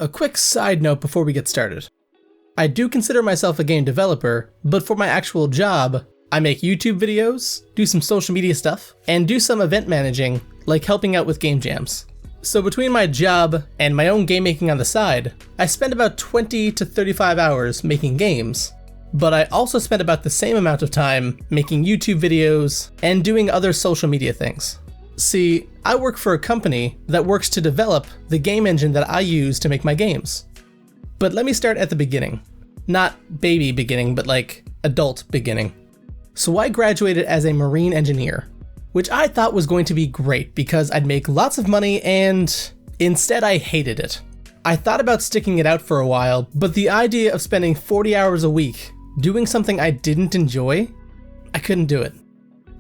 A quick side note before we get started. I do consider myself a game developer, but for my actual job, I make YouTube videos, do some social media stuff, and do some event managing, like helping out with game jams. So between my job and my own game making on the side, I spend about 20 to 35 hours making games, but I also spend about the same amount of time making YouTube videos and doing other social media things. See, I work for a company that works to develop the game engine that I use to make my games. But let me start at the beginning. Not baby beginning, but like adult beginning. So I graduated as a marine engineer, which I thought was going to be great because I'd make lots of money, and instead I hated it. I thought about sticking it out for a while, but the idea of spending 40 hours a week doing something I didn't enjoy, I couldn't do it.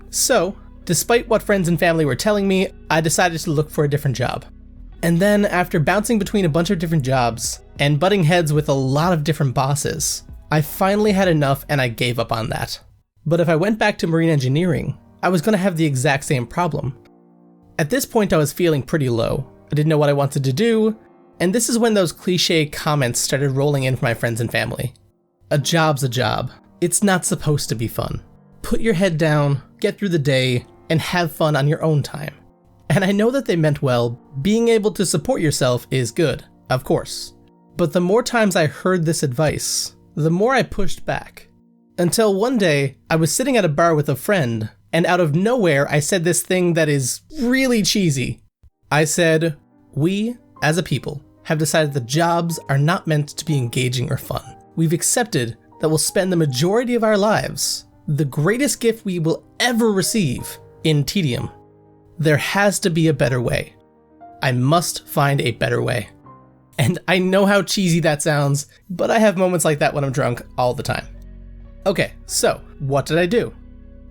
So, despite what friends and family were telling me, I decided to look for a different job. And then, after bouncing between a bunch of different jobs and butting heads with a lot of different bosses, I finally had enough and I gave up on that. But if I went back to marine engineering, I was going to have the exact same problem. At this point, I was feeling pretty low. I didn't know what I wanted to do, and this is when those cliche comments started rolling in from my friends and family. A job's a job. It's not supposed to be fun. Put your head down, get through the day, and have fun on your own time. And I know that they meant well. Being able to support yourself is good, of course. But the more times I heard this advice, the more I pushed back. Until one day, I was sitting at a bar with a friend, and out of nowhere I said this thing that is really cheesy. I said, "We, as a people, have decided that jobs are not meant to be engaging or fun. We've accepted that we'll spend the majority of our lives, the greatest gift we will ever receive, in tedium. There has to be a better way. I must find a better way." And I know how cheesy that sounds, but I have moments like that when I'm drunk all the time. Okay, so what did I do?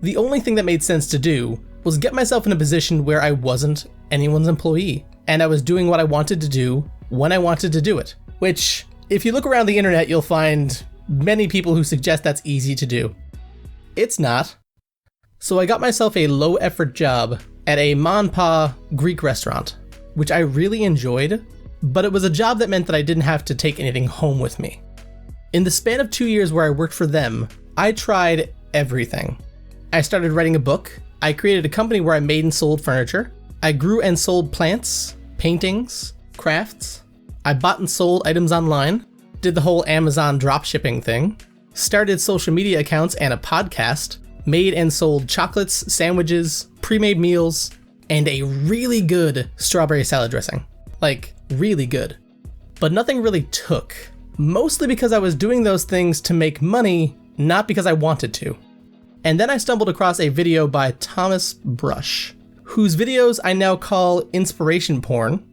The only thing that made sense to do was get myself in a position where I wasn't anyone's employee, and I was doing what I wanted to do when I wanted to do it. Which, if you look around the internet, you'll find many people who suggest that's easy to do. It's not. So I got myself a low-effort job at a ma-and-pa Greek restaurant, which I really enjoyed, but it was a job that meant that I didn't have to take anything home with me. In the span of 2 years where I worked for them, I tried everything. I started writing a book, I created a company where I made and sold furniture, I grew and sold plants, paintings, crafts, I bought and sold items online, did the whole Amazon dropshipping thing, started social media accounts and a podcast, made and sold chocolates, sandwiches, pre-made meals, and a really good strawberry salad dressing. Like, really good. But nothing really took. Mostly because I was doing those things to make money, not because I wanted to. And then I stumbled across a video by Thomas Brush, whose videos I now call inspiration porn,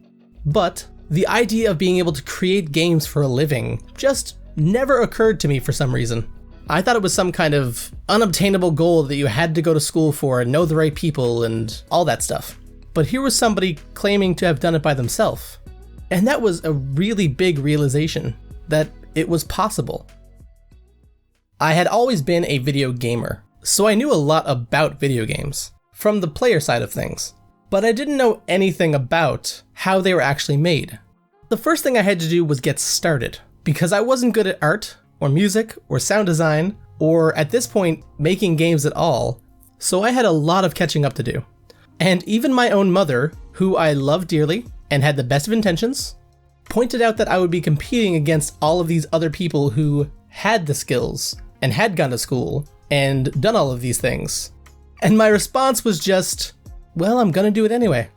but the idea of being able to create games for a living just never occurred to me for some reason. I thought it was some kind of unobtainable goal that you had to go to school for and know the right people and all that stuff. But here was somebody claiming to have done it by themselves. And that was a really big realization that it was possible. I had always been a video gamer, so I knew a lot about video games, from the player side of things, but I didn't know anything about how they were actually made. The first thing I had to do was get started, because I wasn't good at art, or music, or sound design, or at this point, making games at all, so I had a lot of catching up to do. And even my own mother, who I love dearly and had the best of intentions, pointed out that I would be competing against all of these other people who had the skills and had gone to school and done all of these things. And my response was just, well, I'm gonna do it anyway.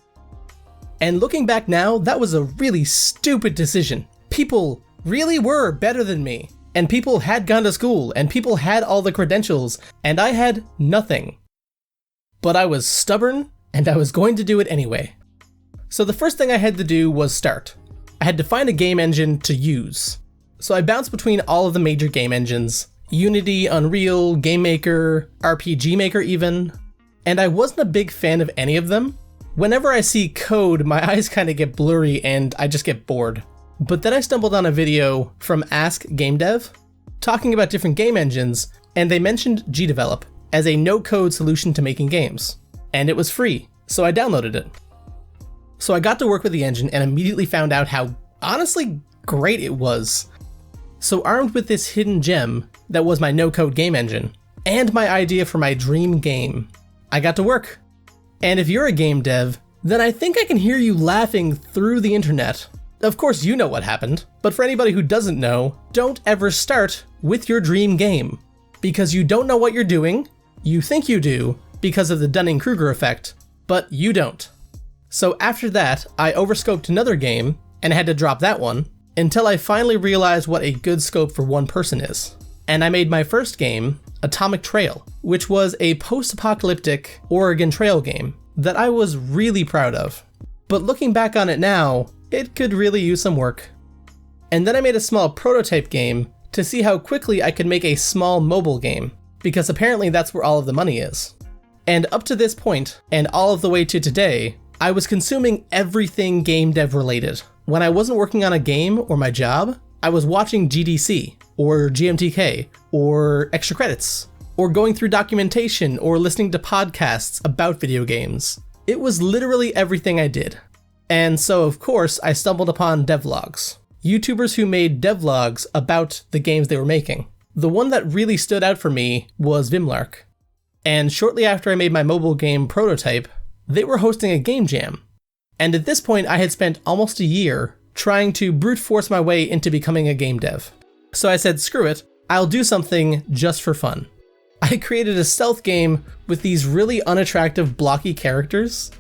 And looking back now, that was a really stupid decision. People really were better than me, and people had gone to school, and people had all the credentials, and I had nothing. But I was stubborn, and I was going to do it anyway. So the first thing I had to do was start. I had to find a game engine to use. So I bounced between all of the major game engines, Unity, Unreal, Game Maker, RPG Maker even, and I wasn't a big fan of any of them. Whenever I see code, my eyes kind of get blurry and I just get bored. But then I stumbled on a video from Ask GameDev talking about different game engines, and they mentioned GDevelop as a no-code solution to making games. And it was free, so I downloaded it. So I got to work with the engine and immediately found out how honestly great it was. So armed with this hidden gem that was my no-code game engine, and my idea for my dream game, I got to work. And if you're a game dev, then I think I can hear you laughing through the internet. Of course you know what happened, but for anybody who doesn't know, don't ever start with your dream game. Because you don't know what you're doing, you think you do, because of the Dunning-Kruger effect, but you don't. So after that, I overscoped another game, and had to drop that one, until I finally realized what a good scope for one person is. And I made my first game, Atomic Trail, which was a post-apocalyptic Oregon Trail game that I was really proud of. But looking back on it now, it could really use some work. And then I made a small prototype game to see how quickly I could make a small mobile game, because apparently that's where all of the money is. And up to this point, and all of the way to today, I was consuming everything game dev related. When I wasn't working on a game or my job, I was watching GDC, or GMTK, or extra credits, or going through documentation, or listening to podcasts about video games. It was literally everything I did. And so of course I stumbled upon devlogs. YouTubers who made devlogs about the games they were making. The one that really stood out for me was Vimlark. And shortly after I made my mobile game prototype, they were hosting a game jam. And at this point I had spent almost a year trying to brute force my way into becoming a game dev. So I said, screw it, I'll do something just for fun. I created a stealth game with these really unattractive blocky characters.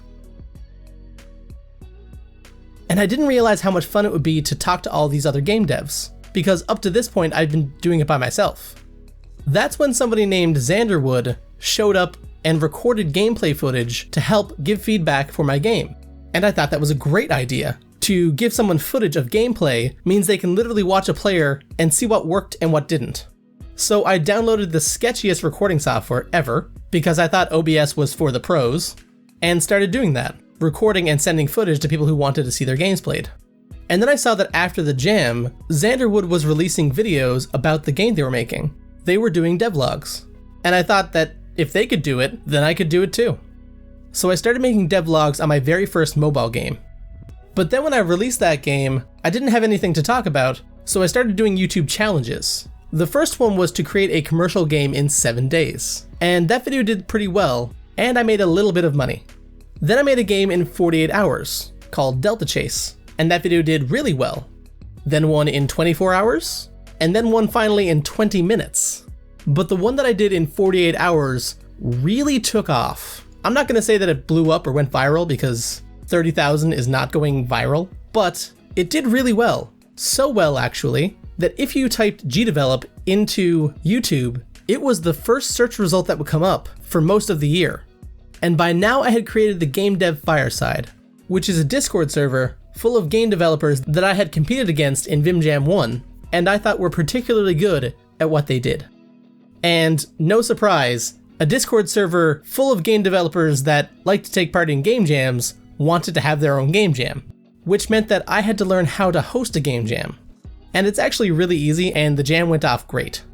And I didn't realize how much fun it would be to talk to all these other game devs, because up to this point I'd been doing it by myself. That's when somebody named Xanderwood showed up and recorded gameplay footage to help give feedback for my game. And I thought that was a great idea. To give someone footage of gameplay means they can literally watch a player and see what worked and what didn't. So I downloaded the sketchiest recording software ever, because I thought OBS was for the pros, and started doing that, recording and sending footage to people who wanted to see their games played. And then I saw that after the jam, Xanderwood was releasing videos about the game they were making. They were doing devlogs. And I thought that if they could do it, then I could do it too. So I started making devlogs on my very first mobile game. But then when I released that game, I didn't have anything to talk about, so I started doing YouTube challenges. The first one was to create a commercial game in 7 days. And that video did pretty well, and I made a little bit of money. Then I made a game in 48 hours, called Delta Chase, and that video did really well. Then one in 24 hours, and then one finally in 20 minutes. But the one that I did in 48 hours really took off. I'm not gonna say that it blew up or went viral, because 30,000 is not going viral, but it did really well. So well, actually, that if you typed GDevelop into YouTube, it was the first search result that would come up for most of the year. And by now I had created the GameDev Fireside, which is a Discord server full of game developers that I had competed against in Vim Jam 1, and I thought were particularly good at what they did. And no surprise, a Discord server full of game developers that like to take part in game jams wanted to have their own game jam, which meant that I had to learn how to host a game jam. And it's actually really easy, and the jam went off great.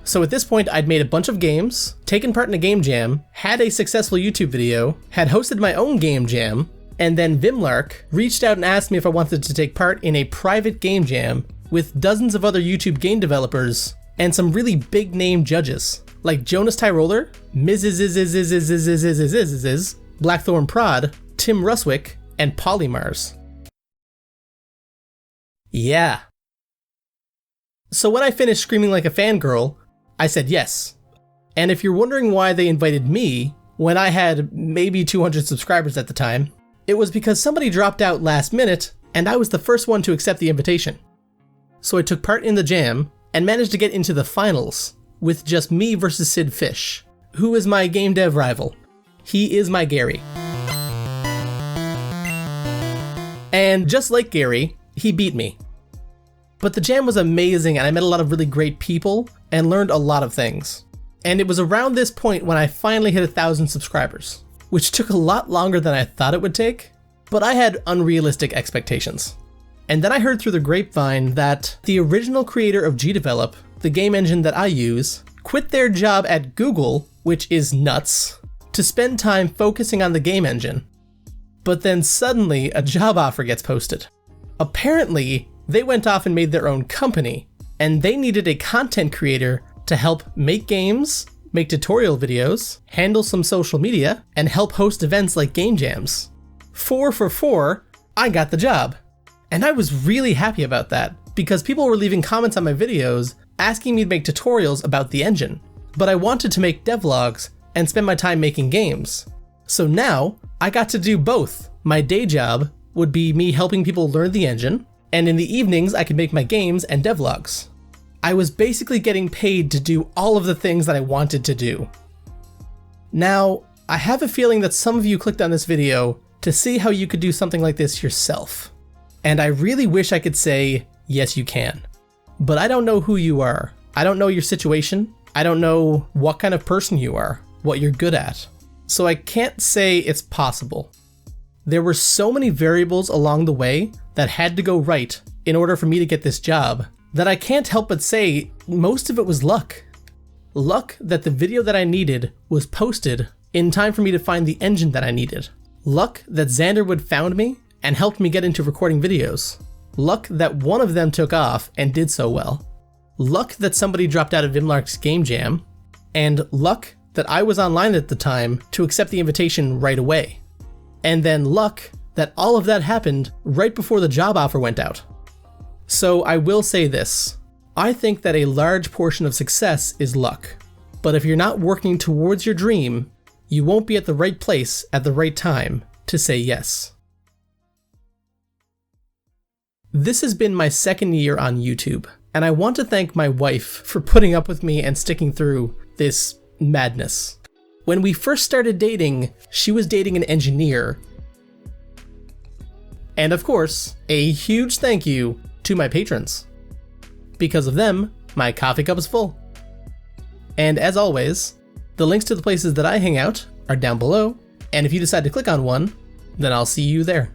So at this point, I'd made a bunch of games, taken part in a game jam, had a successful YouTube video, had hosted my own game jam, and then Vimlark reached out and asked me if I wanted to take part in a private game jam with dozens of other YouTube game developers and some really big name judges, like Jonas Tyroller, Blackthorn Prod, Tim Ruswick, and Polymars. Yeah. So when I finished screaming like a fangirl, I said yes. And if you're wondering why they invited me when I had maybe 200 subscribers at the time, it was because somebody dropped out last minute and I was the first one to accept the invitation. So I took part in the jam and managed to get into the finals with just me versus Sid Fish, who is my game dev rival. He is my Gary. And just like Gary, he beat me. But the jam was amazing and I met a lot of really great people and learned a lot of things. And it was around this point when I finally hit 1,000 subscribers, which took a lot longer than I thought it would take, but I had unrealistic expectations. And then I heard through the grapevine that the original creator of GDevelop, the game engine that I use, quit their job at Google, which is nuts, to spend time focusing on the game engine. But then suddenly a job offer gets posted. Apparently, They went off and made their own company, and they needed a content creator to help make games, make tutorial videos, handle some social media, and help host events like game jams. 4 for 4, I got the job. And I was really happy about that, because people were leaving comments on my videos asking me to make tutorials about the engine. But I wanted to make devlogs and spend my time making games. So now, I got to do both. My day job would be me helping people learn the engine, and in the evenings I could make my games and devlogs. I was basically getting paid to do all of the things that I wanted to do. Now, I have a feeling that some of you clicked on this video to see how you could do something like this yourself. And I really wish I could say, yes you can. But I don't know who you are. I don't know your situation. I don't know what kind of person you are, what you're good at. So I can't say it's possible. There were so many variables along the way that had to go right in order for me to get this job that I can't help but say most of it was luck. Luck that the video that I needed was posted in time for me to find the engine that I needed. Luck that Xanderwood found me and helped me get into recording videos. Luck that one of them took off and did so well. Luck that somebody dropped out of Vimlark's Game Jam. And luck that I was online at the time to accept the invitation right away. And then luck that all of that happened right before the job offer went out. So I will say this. I think that a large portion of success is luck. But if you're not working towards your dream, you won't be at the right place at the right time to say yes. This has been my second year on YouTube, and I want to thank my wife for putting up with me and sticking through this madness. When we first started dating, she was dating an engineer. And of course, a huge thank you to my patrons. Because of them, my coffee cup is full. And as always, the links to the places that I hang out are down below, and if you decide to click on one, then I'll see you there.